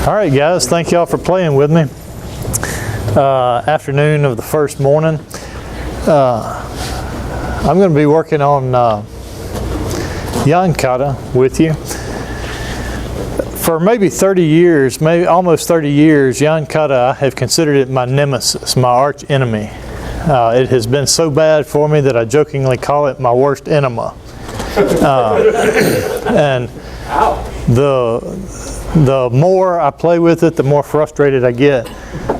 All right, guys, thank y'all for playing with me. Afternoon of the first morning. I'm going to be working on Yan Kata with you. For maybe 30 years, maybe almost 30 years, Yan Kata, I have considered it my nemesis, my arch enemy. It has been so bad for me that I jokingly call it my worst enema. And the more I play with it, the more frustrated I get.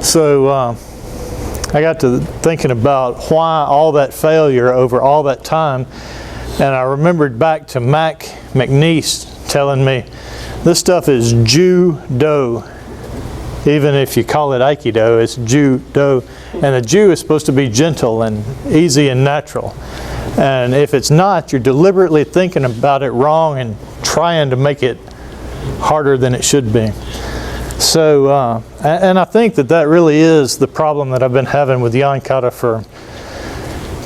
So I got to thinking about why all that failure over all that time, and I remembered back to Mac McNeese telling me, this stuff is judo. Even if you call it aikido, it's judo. And a Jew is supposed to be gentle and easy and natural. And if it's not, you're deliberately thinking about it wrong and trying to make it harder than it should be. So, and I think that really is the problem that I've been having with Yan Kata for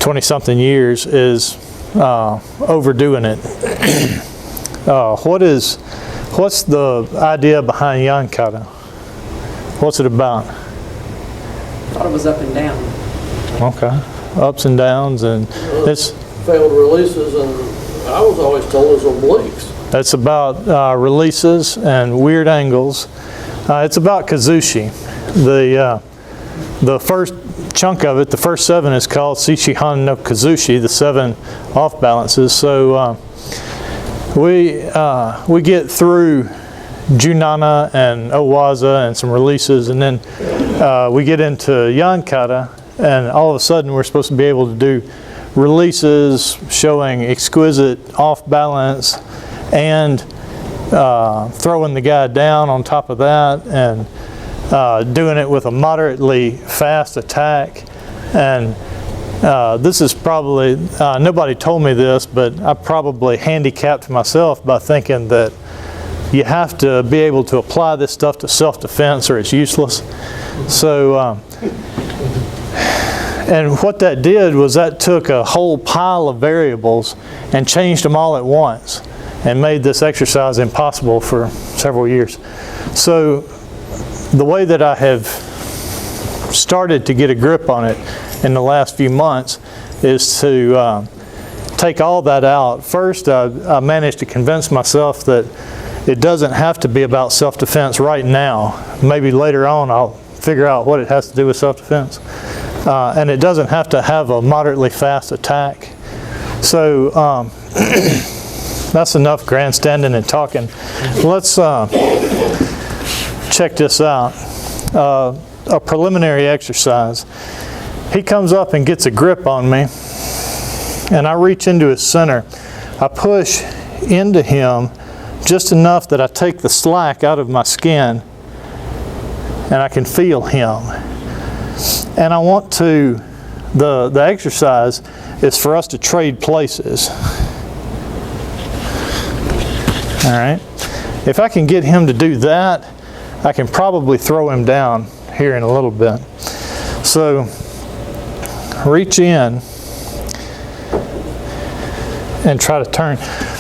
20-something years, is overdoing it. What's the idea behind Yan Kata? What's it about? I thought it was up and down. Okay, ups and downs, and it's failed releases, and I was always told it was obliques. It's about releases and weird angles. It's about kazushi. The first chunk of it, the first 7, is called Shichihan no Kazushi, the 7 off balances. So we get through Junana and Owaza and some releases, and then we get into Yan Kata, and all of a sudden we're supposed to be able to do releases showing exquisite off balance and throwing the guy down on top of that, and doing it with a moderately fast attack. And this is probably, nobody told me this, but I probably handicapped myself by thinking that you have to be able to apply this stuff to self-defense or it's useless. So, and what that did was that took a whole pile of variables and changed them all at once, and made this exercise impossible for several years. So the way that I have started to get a grip on it in the last few months is to take all that out. First, I managed to convince myself that it doesn't have to be about self-defense right now. Maybe later on I'll figure out what it has to do with self-defense. And it doesn't have to have a moderately fast attack. So that's enough grandstanding and talking. Let's check this out. A preliminary exercise. He comes up and gets a grip on me, and I reach into his center. I push into him just enough that I take the slack out of my skin, and I can feel him. And I want to, the exercise is for us to trade places. All right. If I can get him to do that, I can probably throw him down here in a little bit. So reach in and try to turn.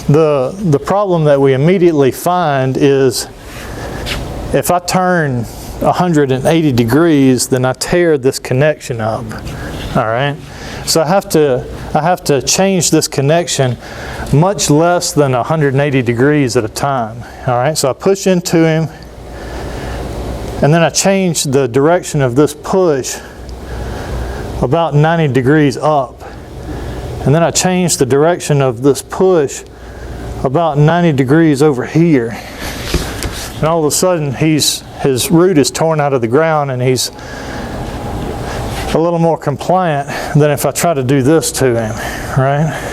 The problem that we immediately find is if I turn 180 degrees, then I tear this connection up. All right. So I have to change this connection much less than 180 degrees at a time. All right, so I push into him, and then I change the direction of this push about 90 degrees up. And then I change the direction of this push about 90 degrees over here. And all of a sudden his root is torn out of the ground, and he's a little more compliant than if I try to do this to him, right?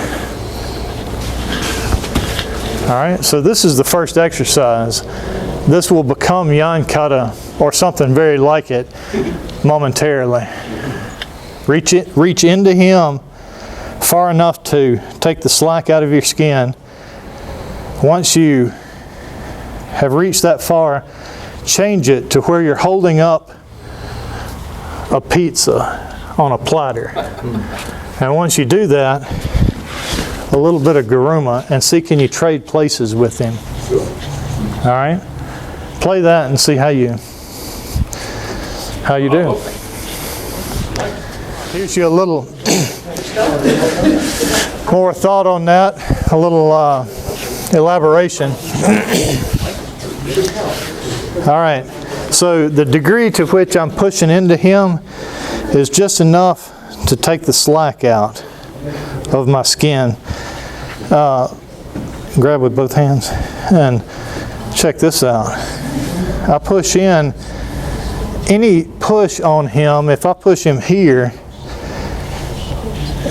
All right, so this is the first exercise. This will become Yan Kata or something very like it momentarily. Reach into him far enough to take the slack out of your skin. Once you have reached that far, change it to where you're holding up a pizza on a platter. And once you do that, a little bit of Garuma, and see, can you trade places with him? All right? play that and see how you do. Here's you a little more thought on that, a little elaboration. All right, so the degree to which I'm pushing into him is just enough to take the slack out of my skin. Grab with both hands and check this out. I push in. Any push on him, if I push him here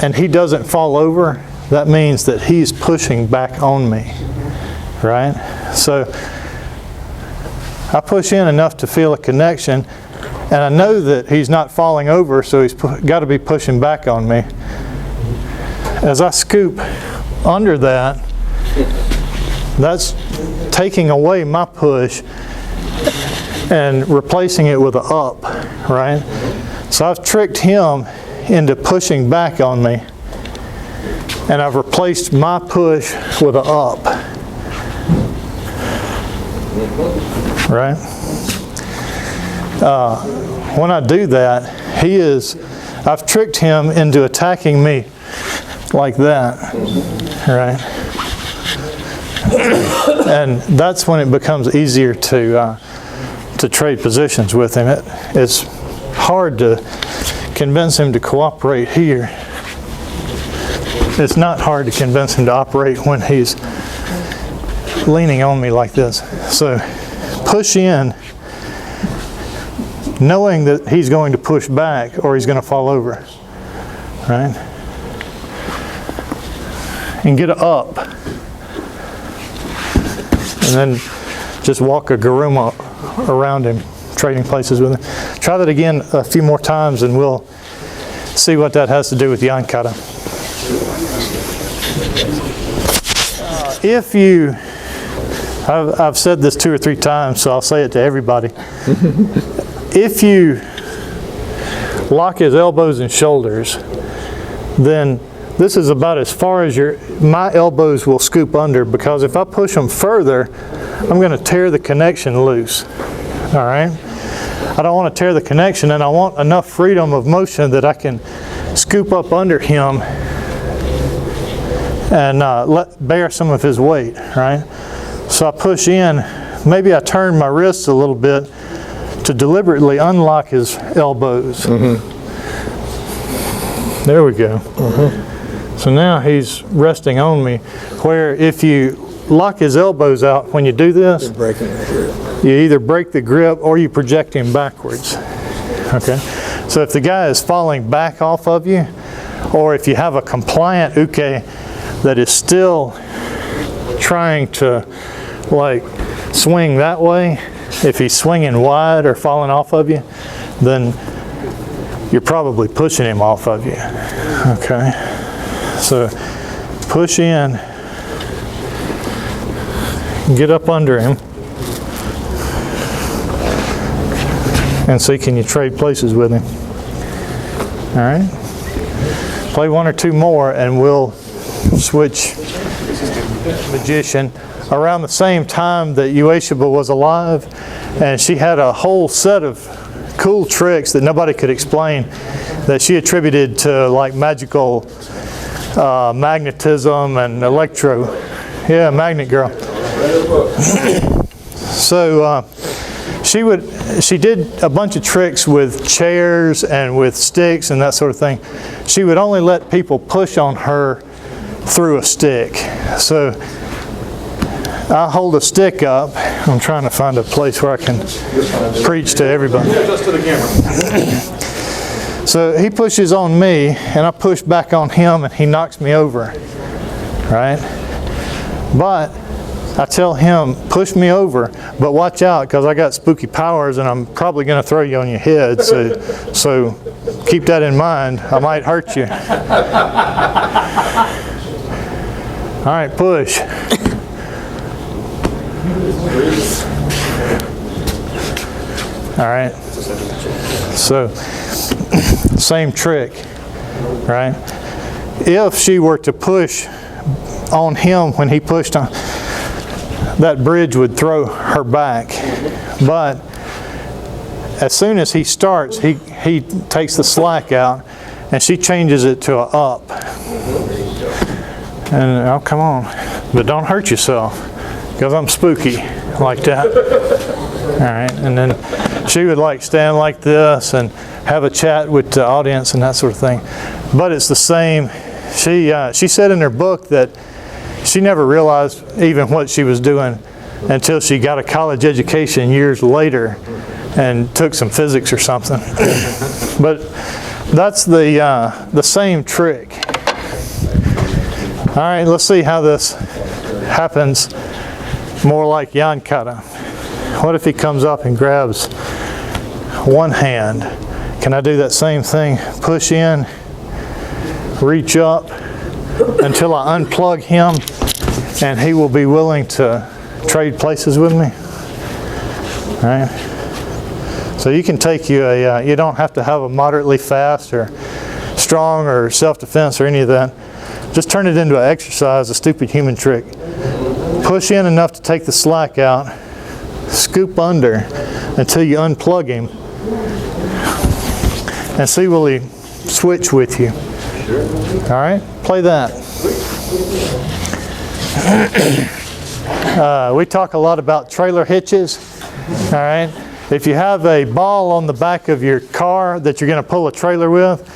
and he doesn't fall over, that means that he's pushing back on me, right? So I push in enough to feel a connection, and I know that he's not falling over, so he's got to be pushing back on me. As I scoop under that, that's taking away my push and replacing it with an up, right? So I've tricked him into pushing back on me, and I've replaced my push with an up, right? When I do that, I've tricked him into attacking me like that, right? And that's when it becomes easier to trade positions with him. It's hard to convince him to cooperate here. It's not hard to convince him to operate when he's leaning on me like this. So push in, knowing that he's going to push back or he's going to fall over, right? And get it up. And then just walk a garuma around him, trading places with him. Try that again a few more times and we'll see what that has to do with Yan Kata. I've said this 2 or 3 times, so I'll say it to everybody. If you lock his elbows and shoulders, then this is about as far as my elbows will scoop under, because if I push them further, I'm going to tear the connection loose. All right? I don't want to tear the connection, and I want enough freedom of motion that I can scoop up under him and bear some of his weight, right? So I push in. Maybe I turn my wrists a little bit to deliberately unlock his elbows. Mm-hmm. There we go. Mm-hmm. So now he's resting on me, where if you lock his elbows out when you do this, you either break the grip or you project him backwards. Okay? So if the guy is falling back off of you, or if you have a compliant uke that is still trying to like swing that way, if he's swinging wide or falling off of you, then you're probably pushing him off of you. Okay? So push in, get up under him, and see, can you trade places with him? All right? Play 1 or 2 more and we'll switch magician. Around the same time that Ueshiba was alive, and she had a whole set of cool tricks that nobody could explain that she attributed to like magical magnetism and electro. Yeah, magnet girl. So she did a bunch of tricks with chairs and with sticks and that sort of thing. She would only let people push on her through a stick. So I hold a stick up. I'm trying to find a place where I can preach to everybody. Just to the camera. So he pushes on me, and I push back on him, and he knocks me over, right? But I tell him, push me over, but watch out, because I got spooky powers, and I'm probably going to throw you on your head. So keep that in mind. I might hurt you. All right, push. All right. So same trick, right? If she were to push on him when he pushed on, that bridge would throw her back. But as soon as he starts, he takes the slack out and she changes it to a up. And oh, come on, but don't hurt yourself, because I'm spooky like that. All right, and then she would like stand like this and have a chat with the audience and that sort of thing. But it's the same. She said in her book that she never realized even what she was doing until she got a college education years later and took some physics or something. But that's the same trick. All right, let's see how this happens more like Yan Kata. What if he comes up and grabs one hand? Can I do that same thing? Push in, reach up until I unplug him, and he will be willing to trade places with me. All right. So you can take you you don't have to have a moderately fast or strong or self-defense or any of that. Just turn it into an exercise, a stupid human trick. Push in enough to take the slack out, scoop under until you unplug him, and see will he switch with you. All right, play that. We talk a lot about trailer hitches. All right, if you have a ball on the back of your car that you're going to pull a trailer with,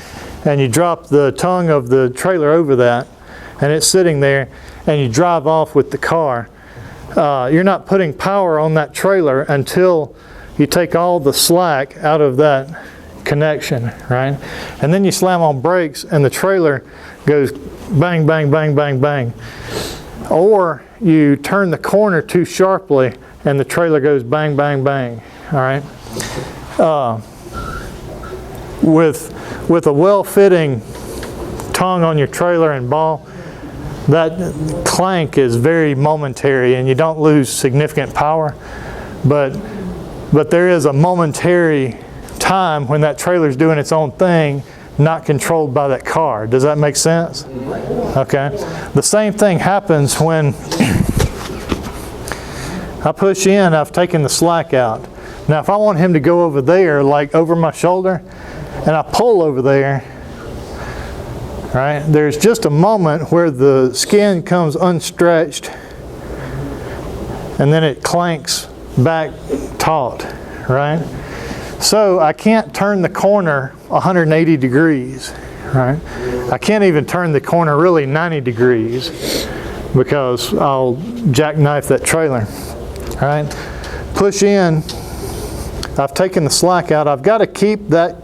and you drop the tongue of the trailer over that, and it's sitting there, and you drive off with the car, you're not putting power on that trailer until you take all the slack out of that connection, right? And then you slam on brakes and the trailer goes bang, bang, bang, bang, bang. Or you turn the corner too sharply and the trailer goes bang, bang, bang, all right? With a well-fitting tongue on your trailer and ball, that clank is very momentary and you don't lose significant power, but there is a momentary time when that trailer is doing its own thing, not controlled by that car. Does that make sense? Okay. The same thing happens when I push in, I've taken the slack out. Now if I want him to go over there, like over my shoulder, and I pull over there, right, there's just a moment where the skin comes unstretched and then it clanks back taut, right? So I can't turn the corner 180 degrees, right? I can't even turn the corner really 90 degrees because I'll jackknife that trailer, right? Push in, I've taken the slack out. I've got to keep that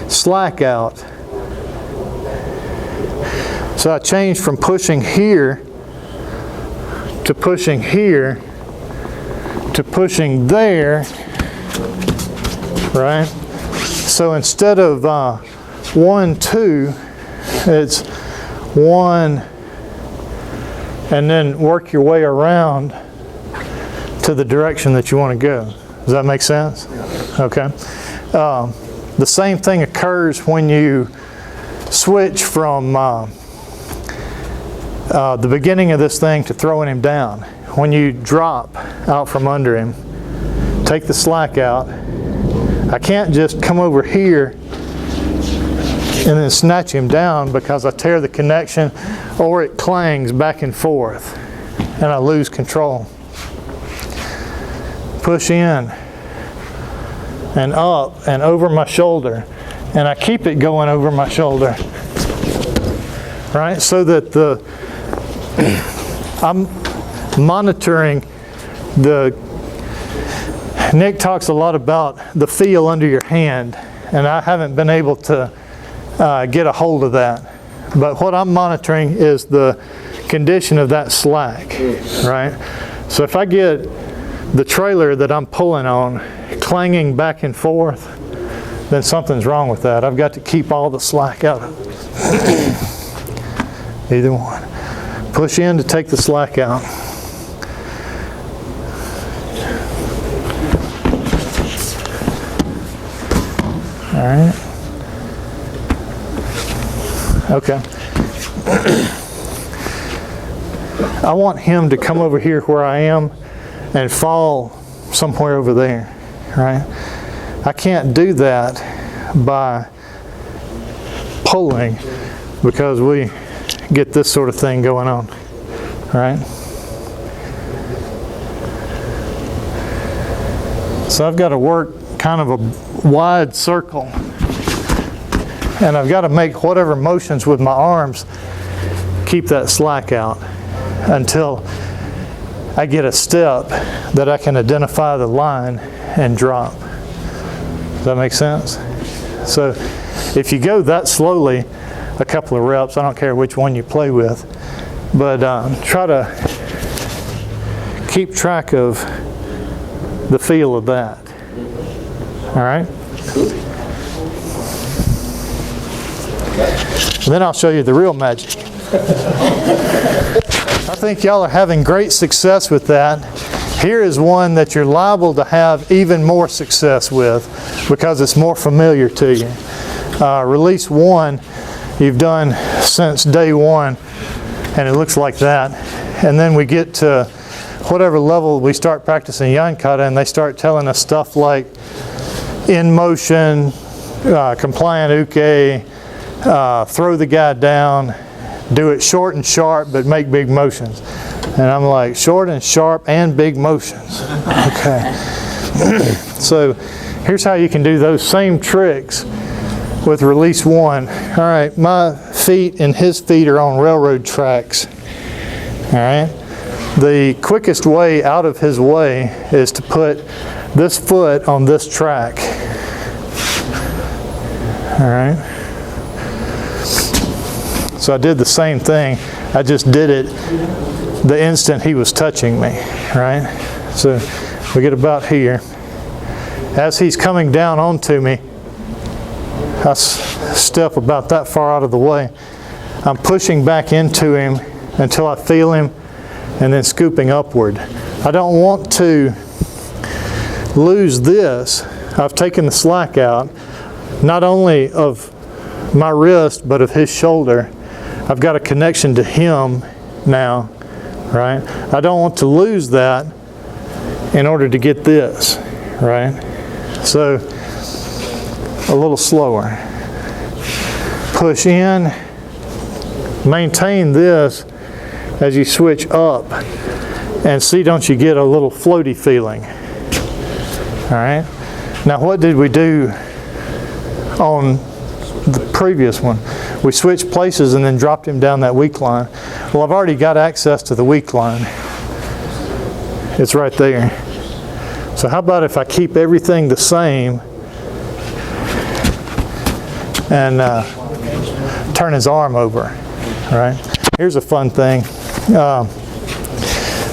slack out. So I changed from pushing here to pushing here to pushing there, right? So instead of 1, 2, it's 1, and then work your way around to the direction that you want to go. Does that make sense? Okay. The same thing occurs when you switch from the beginning of this thing to throwing him down. When you drop out from under him, take the slack out. I can't just come over here and then snatch him down because I tear the connection or it clangs back and forth and I lose control. Push in and up and over my shoulder, and I keep it going over my shoulder, right? So that I'm monitoring Nick talks a lot about the feel under your hand, and I haven't been able to get a hold of that. But what I'm monitoring is the condition of that slack, right? So if I get the trailer that I'm pulling on clanging back and forth, then something's wrong with that. I've got to keep all the slack out of it. Either one. Push in to take the slack out. All right. Okay. I want him to come over here where I am and fall somewhere over there, right? I can't do that by pulling because we get this sort of thing going on, right? So I've got to work kind of a wide circle, and I've got to make whatever motions with my arms keep that slack out until I get a step that I can identify the line and drop. Does that make sense? So if you go that slowly, a couple of reps, I don't care which one you play with, but try to keep track of the feel of that. All right? And then I'll show you the real magic. I think y'all are having great success with that. Here is one that you're liable to have even more success with because it's more familiar to you. Release 1, you've done since day 1, and it looks like that. And then we get to whatever level we start practicing Yan Kata, and they start telling us stuff like in motion, compliant uke, throw the guy down, do it short and sharp, but make big motions. And I'm like, short and sharp and big motions. Okay. So here's how you can do those same tricks with release 1. All right, my feet and his feet are on railroad tracks. All right. The quickest way out of his way is to put this foot on this track. All right. So I did the same thing. I just did it the instant he was touching me, right? So we get about here. As he's coming down onto me, I step about that far out of the way. I'm pushing back into him until I feel him and then scooping upward. I don't want to lose this. I've taken the slack out, not only of my wrist, but of his shoulder. I've got a connection to him now, right? I don't want to lose that in order to get this, right? So, a little slower. Push in, maintain this as you switch up, and see, don't you get a little floaty feeling, all right? Now, what did we do on the previous one? We switched places and then dropped him down that weak line. Well, I've already got access to the weak line. It's right there. So how about if I keep everything the same and turn his arm over, right? Here's a fun thing.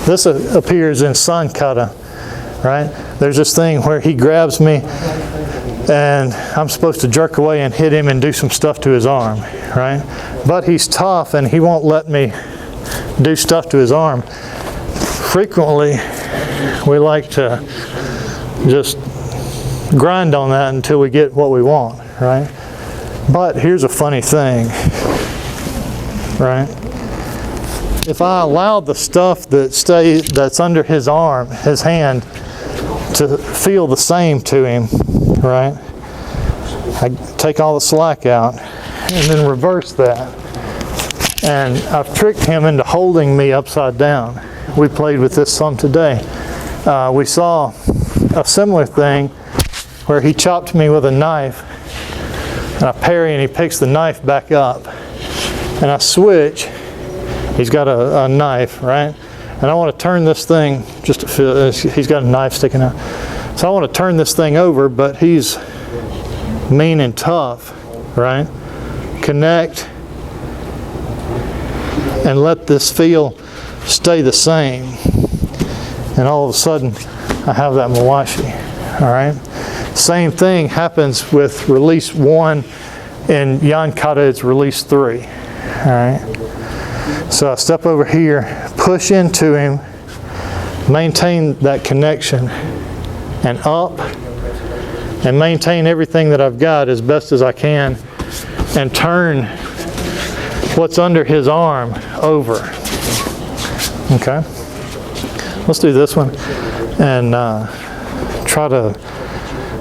This appears in Yan Kata, right? There's this thing where he grabs me and I'm supposed to jerk away and hit him and do some stuff to his arm, right? But he's tough and he won't let me do stuff to his arm. Frequently, we like to just grind on that until we get what we want, right? But here's a funny thing, right? If I allow the stuff that's under his arm, his hand, to feel the same to him, right? I take all the slack out and then reverse that. And I've tricked him into holding me upside down. We played with this some today. We saw a similar thing where he chopped me with a knife and I parry and he picks the knife back up. And I switch. He's got a knife, right? And I want to turn this thing just to feel, he's got a knife sticking out. So I want to turn this thing over, but he's mean and tough, right? Connect and let this feel stay the same. And all of a sudden, I have that mawashi, all right? Same thing happens with release 1. In Yan Kata, it's release 3, all right? So I step over here, push into him, maintain that connection, and up, and maintain everything that I've got as best as I can, and turn what's under his arm over. Okay. Let's do this one and try to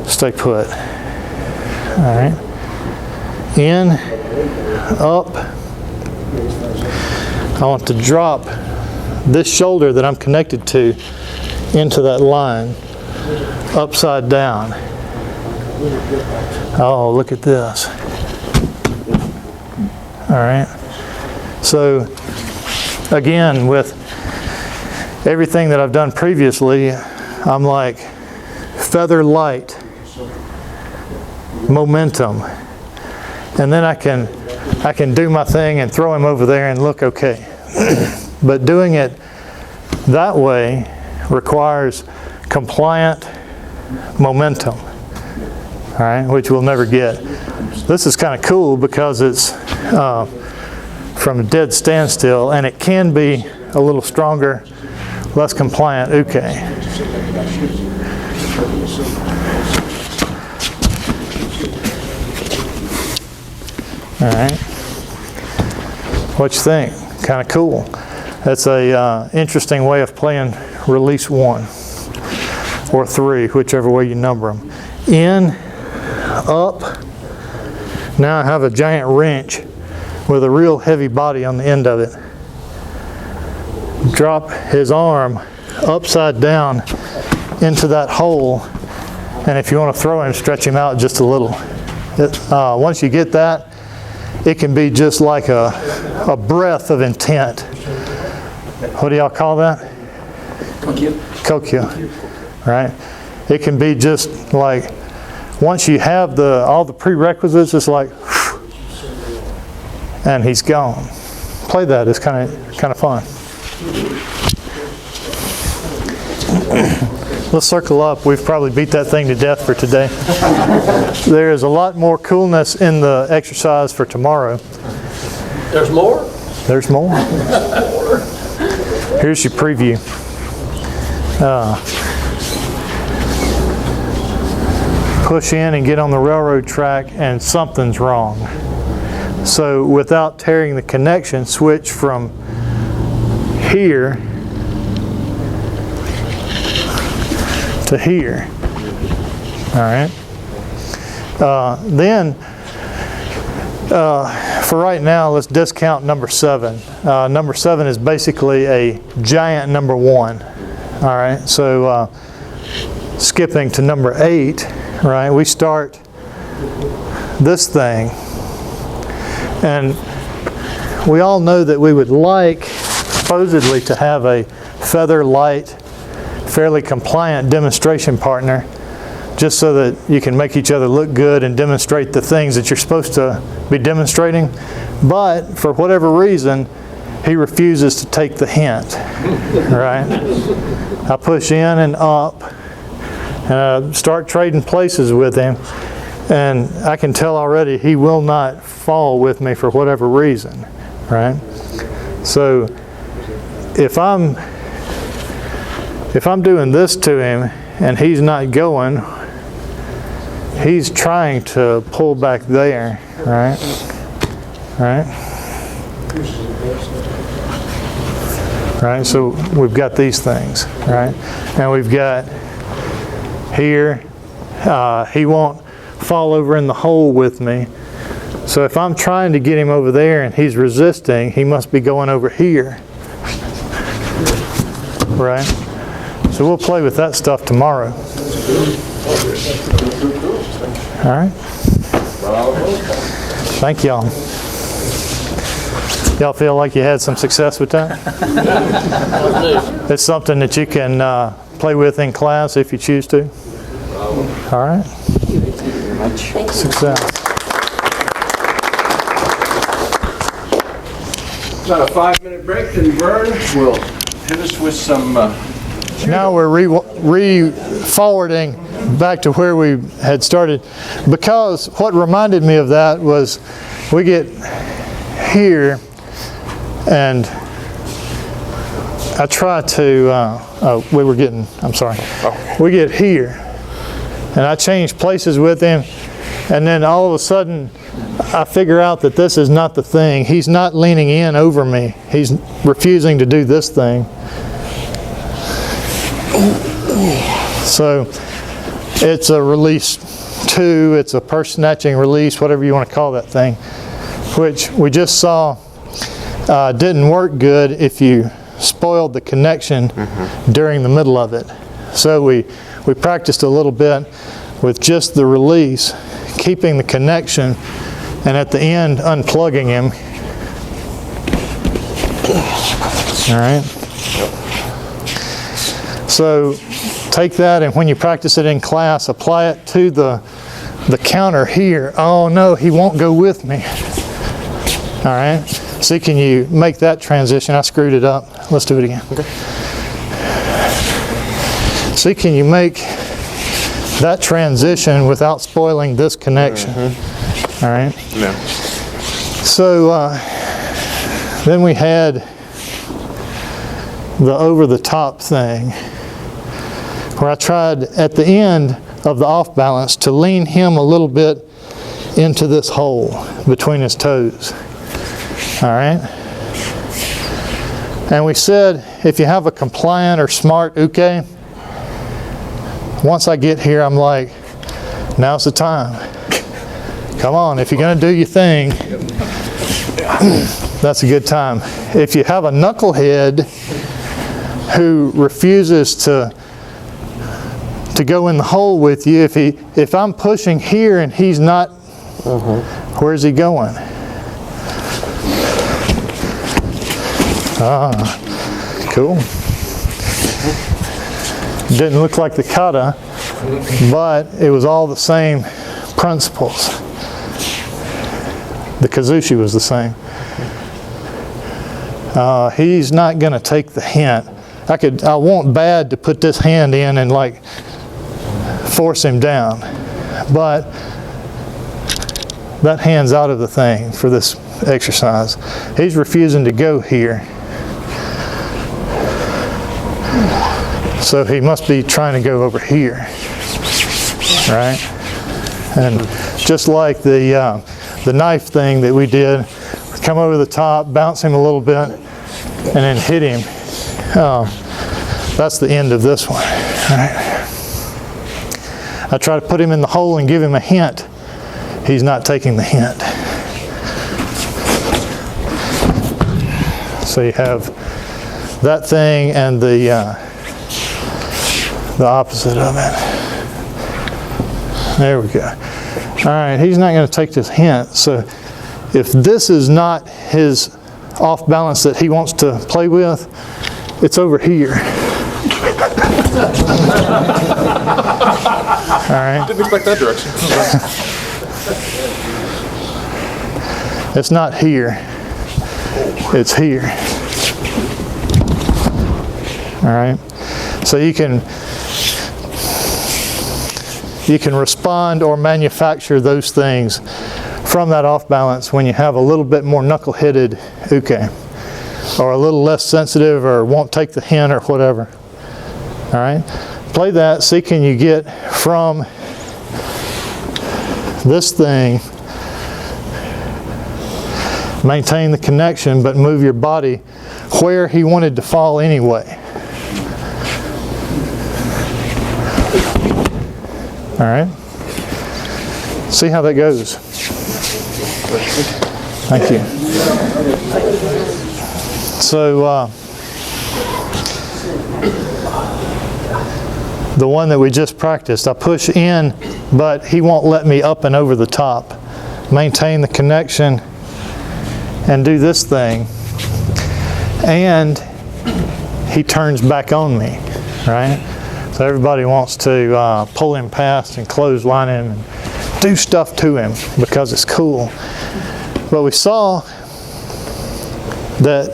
stay put. All right. In, up. I want to drop this shoulder that I'm connected to into that line, upside down. Oh, look at this. All right. So again, with everything that I've done previously, I'm like feather light, momentum, and then I can do my thing and throw him over there and look okay. But doing it that way requires compliant momentum, all right, which we'll never get. This is kind of cool because it's from a dead standstill, and it can be a little stronger, less compliant uke. All right, what you think? Kind of cool. That's a interesting way of playing release 1 or 3, whichever way you number them. In, up. Now I have a giant wrench with a real heavy body on the end of it. Drop his arm upside down into that hole, and if you want to throw him, stretch him out just a little. Once you get that, it can be just like a breath of intent. What do y'all call that? Kokyu. Right? It can be just like, once you have all the prerequisites, it's like, and he's gone. Play that. It's kind of fun. Let's circle up. We've probably beat that thing to death for today. There is a lot more coolness in the exercise for tomorrow. There's more? There's more. Here's your preview. Push in and get on the railroad track, and something's wrong. So without tearing the connection, switch from here to here. All right. Then for right now, let's discount number 7. Number 7 is basically a giant number 1. All right. So skipping to number 8, right? We start this thing, and we all know that we would like supposedly to have a feather light, fairly compliant demonstration partner, just so that you can make each other look good and demonstrate the things that you're supposed to be demonstrating. But for whatever reason, he refuses to take the hint, right? I push in and up, and I start trading places with him, and I can tell already he will not fall with me for whatever reason, right? So if I'm doing this to him and he's not going, he's trying to pull back there, right? Right? Right, so we've got these things, right? And we've got here, he won't fall over in the hole with me. So if I'm trying to get him over there and he's resisting, he must be going over here, right? So we'll play with that stuff tomorrow. All right. Thank y'all. Y'all feel like you had some success with that? It's something that you can play with in class if you choose to. All right. Success. About a 5-minute break, then Vern will hit us with some... Now we're re-forwarding back to where we had started, because what reminded me of that was we get here and I try to, we get here and I change places with him And then all of a sudden, I figure out that this is not the thing. He's not leaning in over me. He's refusing to do this thing. So it's a release 2, it's a purse snatching release, whatever you want to call that thing, which we just saw didn't work good if you spoiled the connection during the middle of it. So we practiced a little bit with just the release, keeping the connection, and at the end unplugging him. All right. So take that, and when you practice it in class, apply it to the counter here. Oh no, he won't go with me. All right. See, can you make that transition? I screwed it up. Let's do it again. Okay. See, can you make that transition without spoiling this connection? All right. Yeah. So then we had the over-the-top thing, where I tried at the end of the off balance to lean him a little bit into this hole between his toes. All right. And we said if you have a compliant or smart uke, once I get here, I'm like, now's the time. Come on, if you're going to do your thing, that's a good time. If you have a knucklehead who refuses to go in the hole with you, if I'm pushing here and he's not, where's he going? Cool. Didn't look like the kata, but it was all the same principles. The kazushi was the same. He's not going to take the hint. I want bad to put this hand in and like force him down, but that hand's out of the thing for this exercise. He's refusing to go here. So he must be trying to go over here, right? And just like the knife thing that we did, come over the top, bounce him a little bit, and then hit him. That's the end of this one, right? I try to put him in the hole and give him a hint. He's not taking the hint. So you have that thing and the opposite of it. There we go. All right, he's not going to take this hint. So if this is not his off balance that he wants to play with, it's over here. All right. Didn't expect that direction. It's not here. It's here. All right. So you can respond or manufacture those things from that off balance when you have a little bit more knuckle-headed uke, or a little less sensitive, or won't take the hint, or whatever. All right. Play that. See, can you get from this thing, maintain the connection, but move your body where he wanted to fall anyway. All right. See how that goes. Thank you. So the one that we just practiced, I push in, but he won't let me up and over the top. Maintain the connection and do this thing. And he turns back on me, right? So everybody wants to pull him past and clothesline him and do stuff to him because it's cool. But we saw that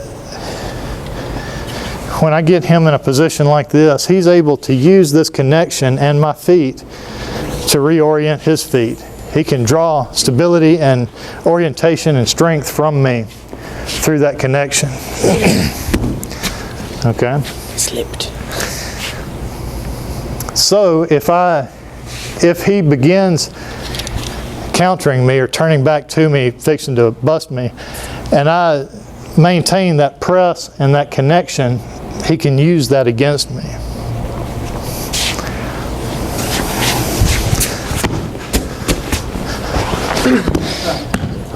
when I get him in a position like this, he's able to use this connection and my feet to reorient his feet. He can draw stability and orientation and strength from me through that connection. Okay? Slipped. So if he begins countering me or turning back to me, fixing to bust me, and I maintain that press and that connection, he can use that against me.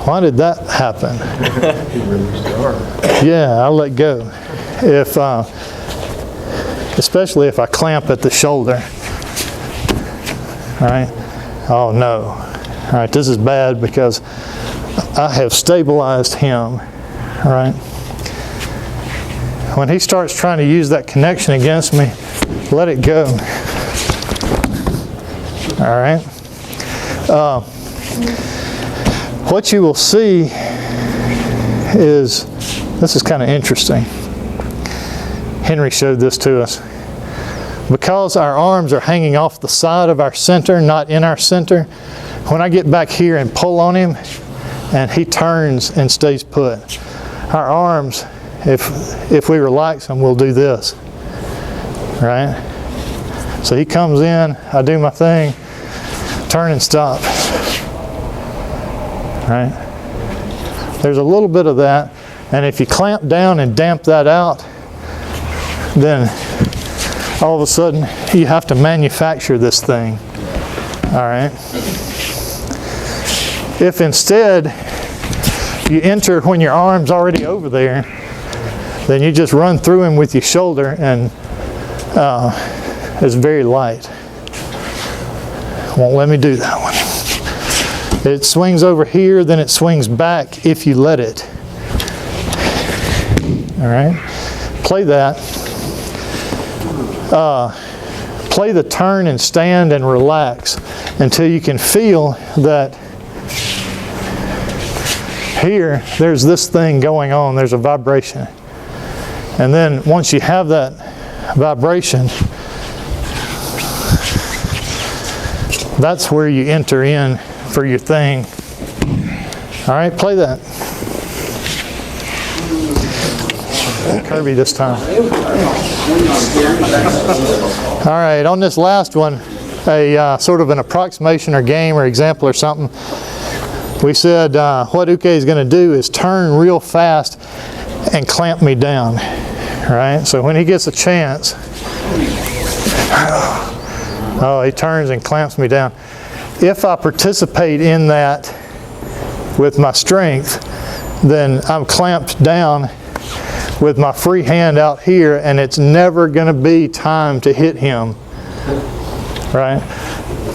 Why did that happen? Yeah, I let go. If, especially if I clamp at the shoulder. All right. Oh no. All right, this is bad because I have stabilized him. All right. When he starts trying to use that connection against me, let it go. All right. What you will see is, this is kind of interesting. Henry showed this to us. Because our arms are hanging off the side of our center, not in our center, when I get back here and pull on him and he turns and stays put, our arms, if we relax them, will do this, right? So he comes in, I do my thing, turn and stop, right? There's a little bit of that, and if you clamp down and damp that out, then all of a sudden you have to manufacture this thing. All right. If instead you enter when your arm's already over there, then you just run through him with your shoulder, and it's very light. Won't let me do that one. It swings over here, then it swings back if you let it. All right. Play that. Play the turn and stand and relax until you can feel that here there's this thing going on, there's a vibration. And then once you have that vibration, that's where you enter in for your thing. All right, play that. Kirby this time. All right, on this last one, a sort of an approximation or game or example or something, we said what Uke is going to do is turn real fast and clamp me down. All right, so when he gets a chance, oh, he turns and clamps me down. If I participate in that with my strength, then I'm clamped down with my free hand out here, and it's never going to be time to hit him, right?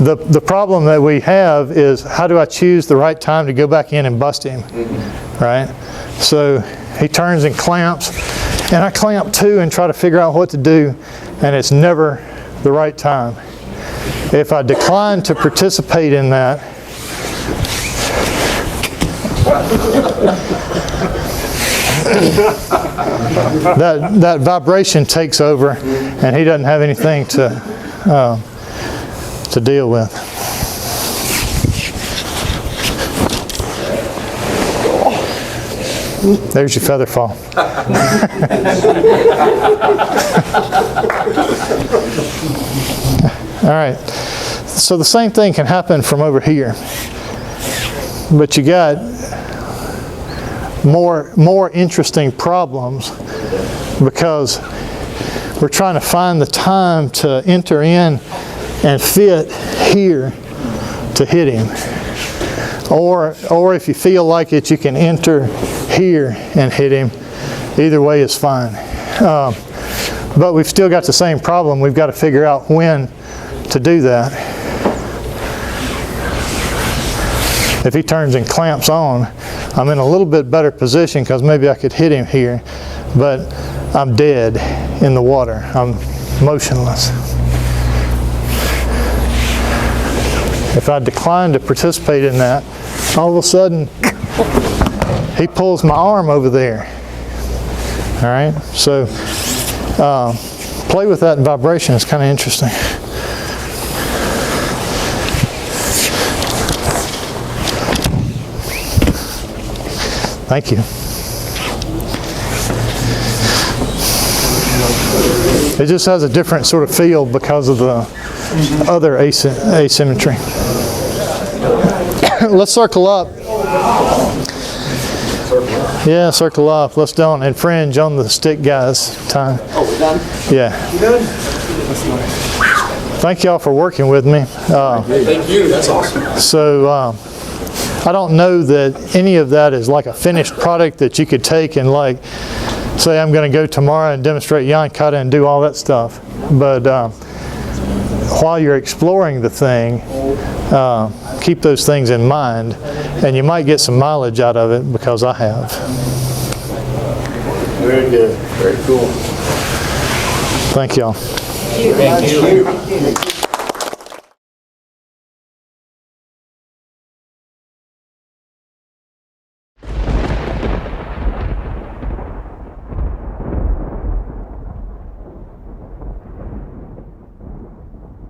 The problem that we have is, how do I choose the right time to go back in and bust him, right? So he turns and clamps, and I clamp too and try to figure out what to do, and it's never the right time. If I decline to participate in that, that vibration takes over, and he doesn't have anything to deal with. There's your feather fall. All right. So the same thing can happen from over here, but you got more interesting problems because we're trying to find the time to enter in and fit here to hit him. Or if you feel like it, you can enter here and hit him. Either way is fine. But we've still got the same problem. We've got to figure out when to do that. If he turns and clamps on, I'm in a little bit better position because maybe I could hit him here, but I'm dead in the water. I'm motionless. If I decline to participate in that, all of a sudden he pulls my arm over there. All right, so play with that vibration. It's kind of interesting. Thank you. It just has a different sort of feel because of the other asymmetry. let's circle up. Yeah, circle up. Let's don't infringe on the stick guys' time. Oh, we're done? Yeah. Thank y'all for working with me. Thank you, that's awesome. So I don't know that any of that is like a finished product that you could take and like say I'm going to go tomorrow and demonstrate Yan Kata and do all that stuff. But while you're exploring the thing, keep those things in mind, and you might get some mileage out of it because I have. Very good, very cool. Thank y'all. Thank you.